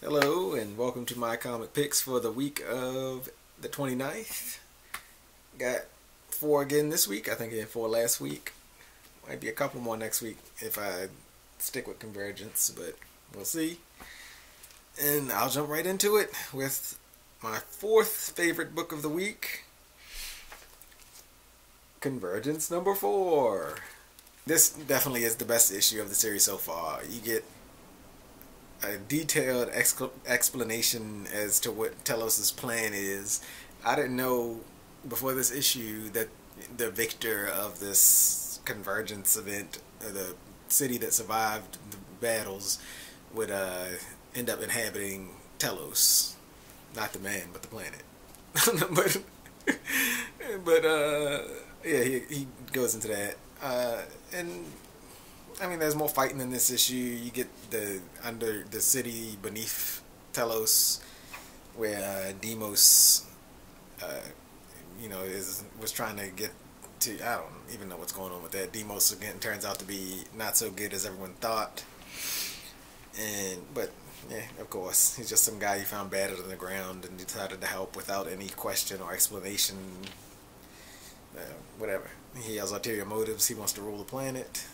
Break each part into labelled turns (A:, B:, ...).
A: Hello and welcome to my comic picks for the week of the 29th. Got 4 again this week. I think I had 4 last week. Might be a couple more next week if I stick with Convergence, but we'll see. And I'll jump right into it with my 4th favorite book of the week, Convergence number 4. This definitely is the best issue of the series so far. You get a detailed explanation as to what Telos's plan is. I didn't know before this issue that the victor of this Convergence event, the city that survived the battles, would end up inhabiting Telos. Not the man, but the planet. but yeah, he goes into that. And I mean, there's more fighting in this issue. You get under the city beneath Telos, where Deimos, was trying to get to. I don't even know what's going on with that. Deimos again turns out to be not so good as everyone thought. But yeah, of course, he's just some guy you found battered on the ground and decided to help without any question or explanation. Whatever. He has ulterior motives. He wants to rule the planet.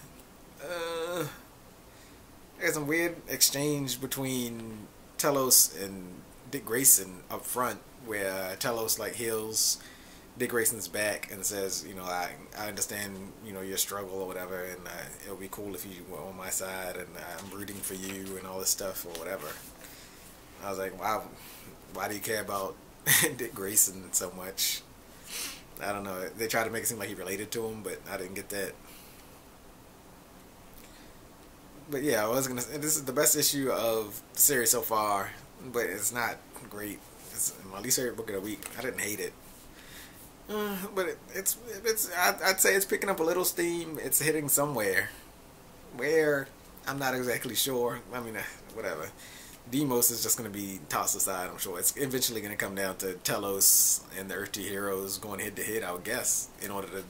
A: There's some weird exchange between Telos and Dick Grayson up front, where Telos heals Dick Grayson's back and says, I understand, your struggle or whatever, and it would be cool if you were on my side, and I'm rooting for you and all this stuff or whatever. I was like, wow, why do you care about Dick Grayson so much? I don't know. They tried to make it seem like he related to him, but I didn't get that. But yeah, I was gonna say, this is the best issue of the series so far, but it's not great. It's my least favorite book of the week. I didn't hate it, but I'd say it's picking up a little steam. It's hitting somewhere, where I'm not exactly sure. I mean, whatever. Deimos is just gonna be tossed aside. I'm sure it's eventually gonna come down to Telos and the Earth 2 heroes going head to head, I would guess, in order to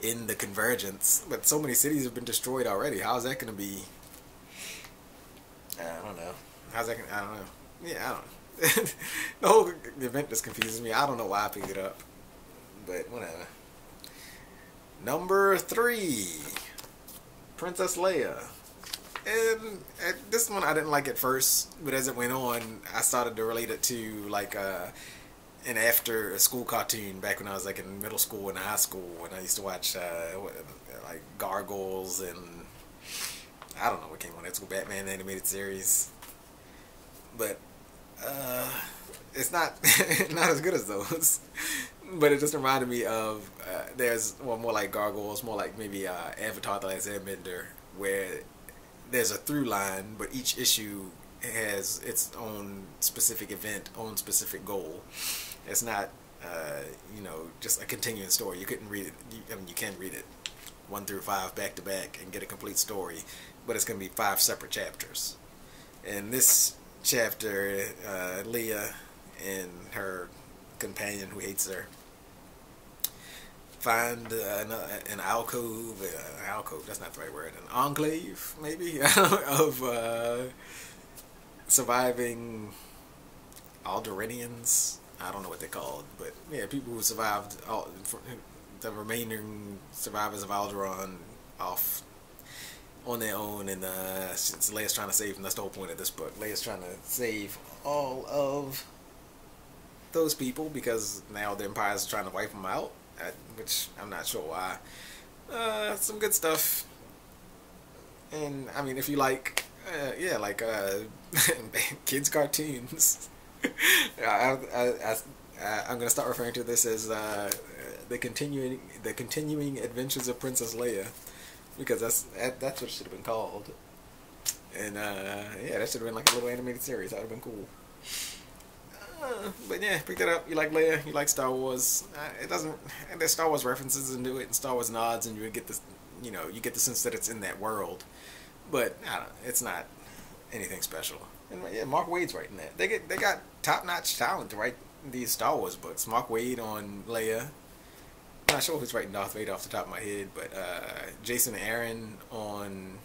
A: end the Convergence. But so many cities have been destroyed already. How's that gonna be? I don't know. How's that? I don't know. Yeah, I don't. The whole event just confuses me. I don't know why I picked it up, but whatever. Number 3, Princess Leia. And this one I didn't like at first, but as it went on, I started to relate it to an after school cartoon back when I was in middle school and high school, when I used to watch Gargoyles and I don't know what came on that school, Batman animated series. But it's not not as good as those. But it just reminded me of there's more like Gargoyles, more like maybe Avatar: The Last Airbender, where there's a through line, but each issue has its own specific event, own specific goal. It's not just a continuing story. You couldn't read it. You can read it 1 through 5 back to back and get a complete story, but it's going to be 5 separate chapters. And this chapter, Leia and her companion who hates her find an alcove, that's not the right word, an enclave maybe, of surviving Alderaanians. I don't know what they're called, but yeah, people who survived, the remaining survivors of Alderaan, off on their own, and since Leia's trying to save them, that's the whole point of this book. Leia's trying to save all of those people because now the Empire's trying to wipe them out, which I'm not sure why. Some good stuff, and I mean, if you like, kids cartoons, I'm gonna start referring to this as the continuing adventures of Princess Leia, because that's what it should have been called. And yeah, that should have been like a little animated series. That would have been cool. But yeah, pick that up. You like Leia, you like Star Wars. There's Star Wars references into it and Star Wars nods, and you get this, you get the sense that it's in that world. But it's not anything special. And yeah, Mark Waid's writing that. They got top-notch talent to write these Star Wars books. Mark Waid on Leia. I'm not sure who's writing Darth Vader off the top of my head, but Jason Aaron on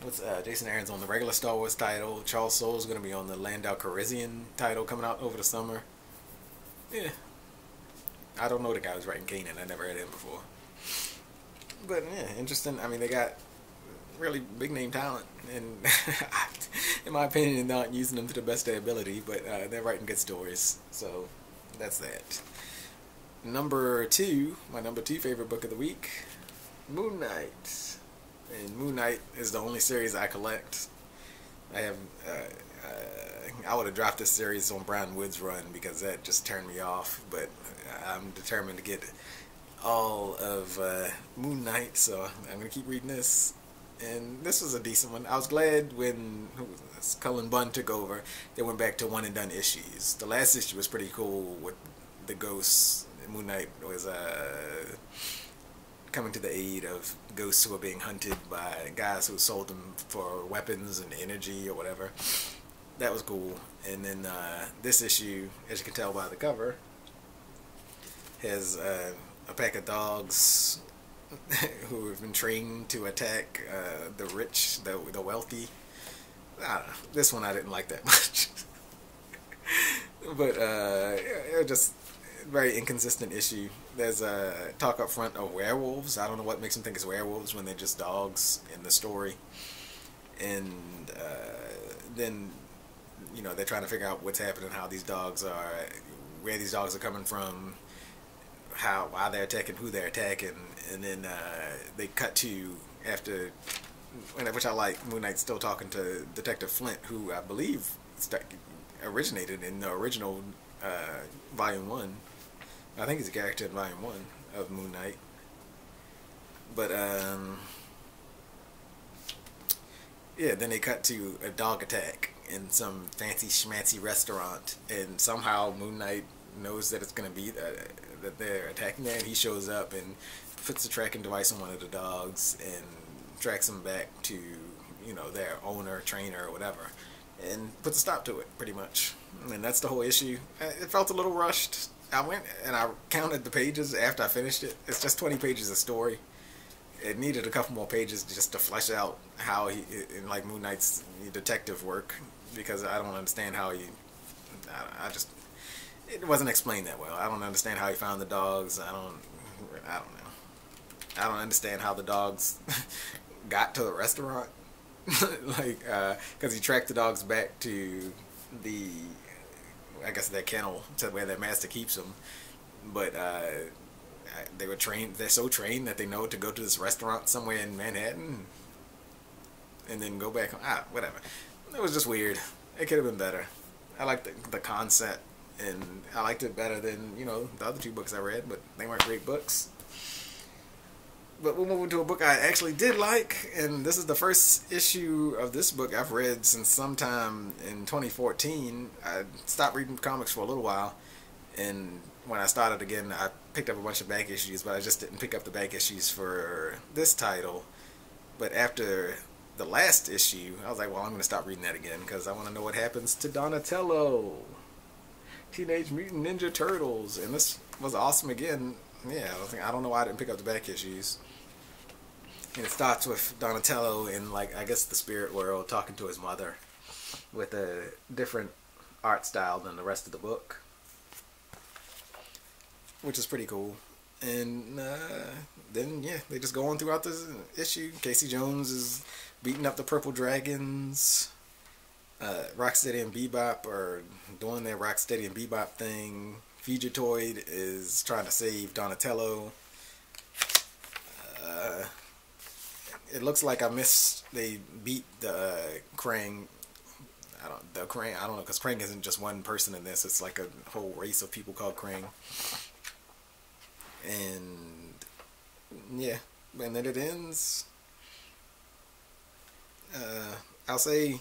A: what's Jason Aaron's on the regular Star Wars title. Charles Soule's going to be on the Landau Calrissian title coming out over the summer. Yeah, I don't know the guy who's writing Kanan. I never heard him before. But yeah, interesting. I mean, they got really big name talent, and in my opinion, not using them to the best of their ability. But they're writing good stories, so that's that. Number two, my number two favorite book of the week, Moon Knight. And Moon Knight is the only series I collect. I have. I would have dropped this series on Brian Wood's run because that just turned me off. But I'm determined to get all of Moon Knight, so I'm gonna keep reading this. And this was a decent one. I was glad when Cullen Bunn took over, they went back to one and done issues. The last issue was pretty cool with the ghosts. Moon Knight was coming to the aid of ghosts who were being hunted by guys who sold them for weapons and energy or whatever. That was cool. And then this issue, as you can tell by the cover, has a pack of dogs who have been trained to attack the rich, the wealthy. I don't know. This one I didn't like that much. But it was just a very inconsistent issue. There's a talk up front of werewolves. I don't know what makes them think it's werewolves when they're just dogs in the story. And then, you know, they're trying to figure out what's happening, how these dogs are, where these dogs are coming from, why they're attacking, who they're attacking, and then they cut to after, which I like. Moon Knight's still talking to Detective Flint, who I believe originated in the original Volume 1. I think he's a character in Volume 1 of Moon Knight. But yeah, then they cut to a dog attack in some fancy schmancy restaurant, and somehow Moon Knight knows that it's going to be that they're attacking that, and he shows up and puts the tracking device on one of the dogs and tracks them back to, you know, their owner, trainer, or whatever, and puts a stop to it, pretty much. And that's the whole issue. It felt a little rushed. I went and I counted the pages after I finished it. It's just 20 pages of story. It needed a couple more pages just to flesh out how he, in like Moon Knight's detective work, because I don't understand how he, it wasn't explained that well. I don't understand how he found the dogs. I don't know. I don't understand how the dogs got to the restaurant. Like, because he tracked the dogs back to I guess their kennel, to where their master keeps them. But they were trained. They're so trained that they know to go to this restaurant somewhere in Manhattan, and then go back. Whatever. It was just weird. It could have been better. I liked the concept, and I liked it better than, you know, the other two books I read, but they weren't great books. But we'll move into a book I actually did like, and this is the first issue of this book I've read since sometime in 2014. I stopped reading comics for a little while, and when I started again, I picked up a bunch of back issues, but I just didn't pick up the back issues for this title. But after the last issue, I was like, well, I'm going to stop reading that again, because I want to know what happens to Donatello. Teenage Mutant Ninja Turtles, and this was awesome again. Yeah, I don't know why I didn't pick up the back issues. And it starts with Donatello in, like, I guess the spirit world, talking to his mother with a different art style than the rest of the book, which is pretty cool. And then, yeah, they just go on throughout this issue. Casey Jones is beating up the Purple Dragons. Rocksteady and Bebop are doing their Rocksteady and Bebop thing. Fugitoid is trying to save Donatello. It looks like they beat the Krang. I don't know, because Krang isn't just one person in this. It's like a whole race of people called Krang. And yeah, and then it ends. I'll say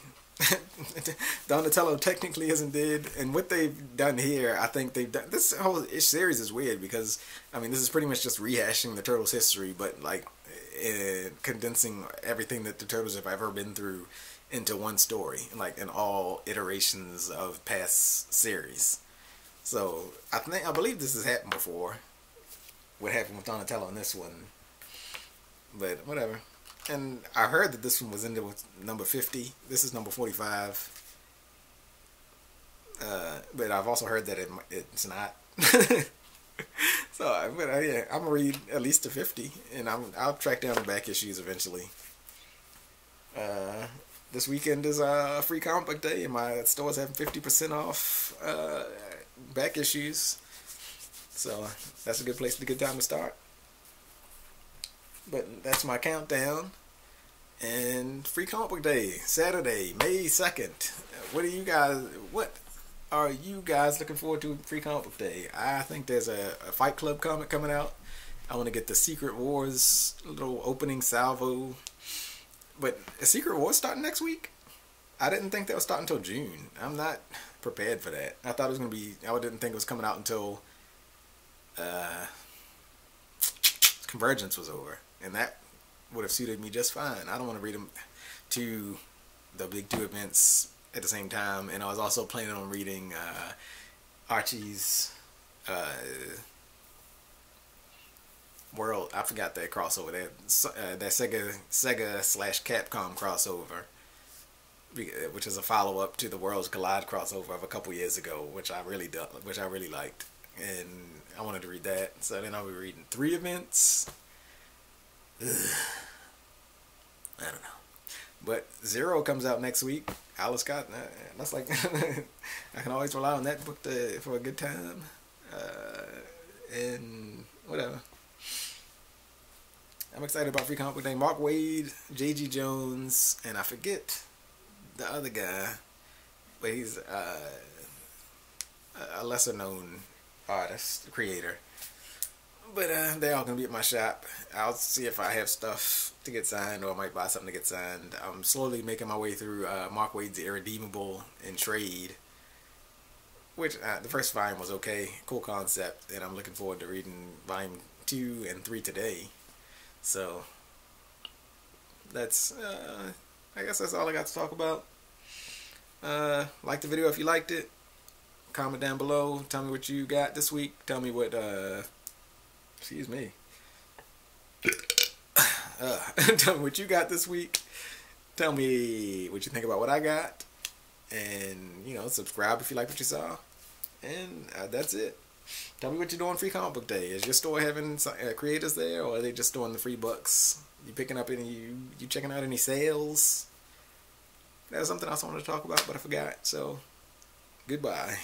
A: Donatello technically isn't dead, and what they've done here, I think they've done. This whole series is weird because, I mean, this is pretty much just rehashing the Turtles' history, but like condensing everything that the Turtles have ever been through into one story, like in all iterations of past series. So I believe this has happened before. What happened with Donatello in this one, but whatever. And I heard that this one was in there with number 50. This is number 45. But I've also heard that it's not. So, but yeah, I'm gonna read at least to 50, and I'll track down the back issues eventually. This weekend is a free comic book day, and my store's having 50% off back issues. So that's a good time to start. But that's my countdown. And free comic book day, Saturday, May 2nd. What are you guys looking forward to free comic book day? I think there's a Fight Club comic coming out. I want to get the Secret Wars little opening salvo. But is Secret Wars starting next week? I didn't think that was starting until June. I'm not prepared for that. I thought it was going to be, I didn't think it was coming out until Convergence was over. And that would have suited me just fine. I don't want to read them to the big two events at the same time. And I was also planning on reading Archie's World. I forgot that crossover. That Sega/Capcom crossover, which is a follow up to the Worlds Collide crossover of a couple years ago, which I really liked, and I wanted to read that. So then I'll be reading 3 events. Ugh. I don't know. But Zero comes out next week. Alice Scott. That's like I can always rely on that book for a good time. And whatever. I'm excited about Free Comic Book Day. Mark Waid, J.G. Jones, and I forget the other guy, but he's a lesser known artist, creator. But they're all going to be at my shop. I'll see if I have stuff to get signed, or I might buy something to get signed. I'm slowly making my way through Mark Waid's Irredeemable in trade, which the first volume was okay, cool concept, and I'm looking forward to reading volume 2 and 3 today. So that's I guess that's all I got to talk about. Like the video if you liked it. Comment down below. Tell me what you got this week. Tell me what excuse me. Tell me what you got this week. Tell me what you think about what I got. And, subscribe if you like what you saw. And that's it. Tell me what you're doing Free Comic Book Day. Is your store having creators there, or are they just doing the free bucks? You picking up you checking out any sales? That was something else I wanted to talk about, but I forgot. So, goodbye.